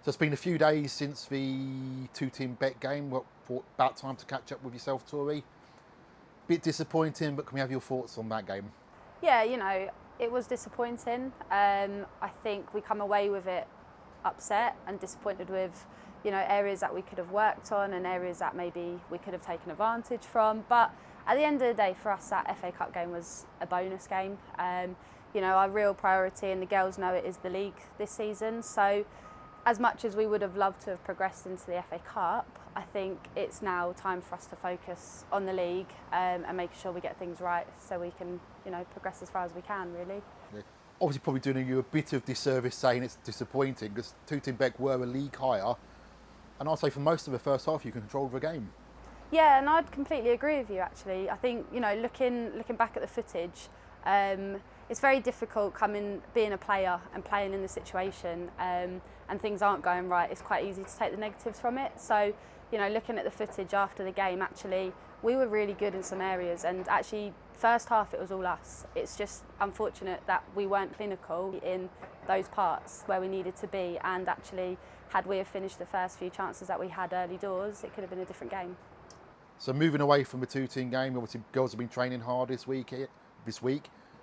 So it's been a few days since the two-team bet game. What, about time to catch up with yourself, Tori? Bit disappointing, but can we have your thoughts on that game? Yeah, it was disappointing. I think we come away with it upset and disappointed with, areas that we could have worked on and areas that maybe we could have taken advantage from. But at the end of the day, for us, that FA Cup game was a bonus game. Our real priority, and the girls know it, is the league this season. So as much as we would have loved to have progressed into the FA Cup, I think it's now time for us to focus on the league and make sure we get things right so we can, progress as far as we can, really. Yeah. Obviously, probably doing you a bit of disservice saying it's disappointing because two-team bet were a league higher, and I'd say for most of the first half you controlled the game. Yeah, and I'd completely agree with you. Actually, I think looking back at the footage, it's very difficult being a player and playing in the situation, and things aren't going right. It's quite easy to take the negatives from it. So, looking at the footage after the game, actually, we were really good in some areas, and actually, first half it was all us. It's just unfortunate that we weren't clinical in those parts where we needed to be, and actually, had we have finished the first few chances that we had early doors, it could have been a different game. So moving away from the two-team game, obviously girls have been training hard this week.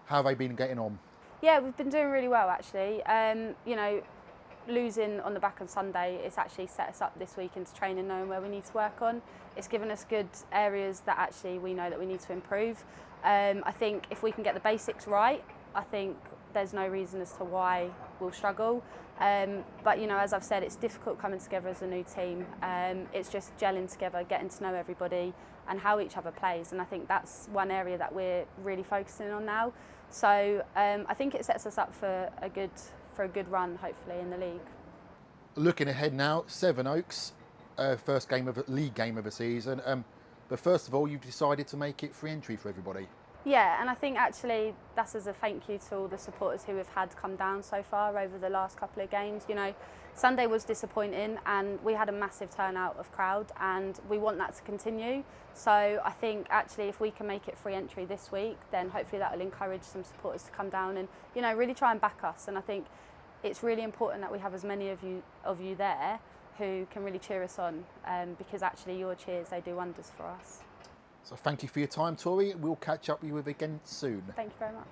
How have they been getting on? Yeah, we've been doing really well actually. Losing on the back of Sunday, it's actually set us up this week into training, knowing where we need to work on. It's given us good areas that actually we know that we need to improve. I think if we can get the basics right, I think there's no reason as to why we'll struggle. But as I've said, it's difficult coming together as a new team. It's just gelling together, getting to know everybody and how each other plays. And I think that's one area that we're really focusing on now. So I think it sets us up for a good run, hopefully, in the league. Looking ahead now, Sevenoaks, first league game of the season. But first of all, you've decided to make it free entry for everybody. Yeah, and I think actually that's as a thank you to all the supporters who we've had come down so far over the last couple of games. Sunday was disappointing and we had a massive turnout of crowd, and we want that to continue. So I think actually if we can make it free entry this week, then hopefully that will encourage some supporters to come down and really try and back us. And I think it's really important that we have as many of you there who can really cheer us on, because actually your cheers, they do wonders for us. So thank you for your time, Tori. We'll catch up with you again soon. Thank you very much.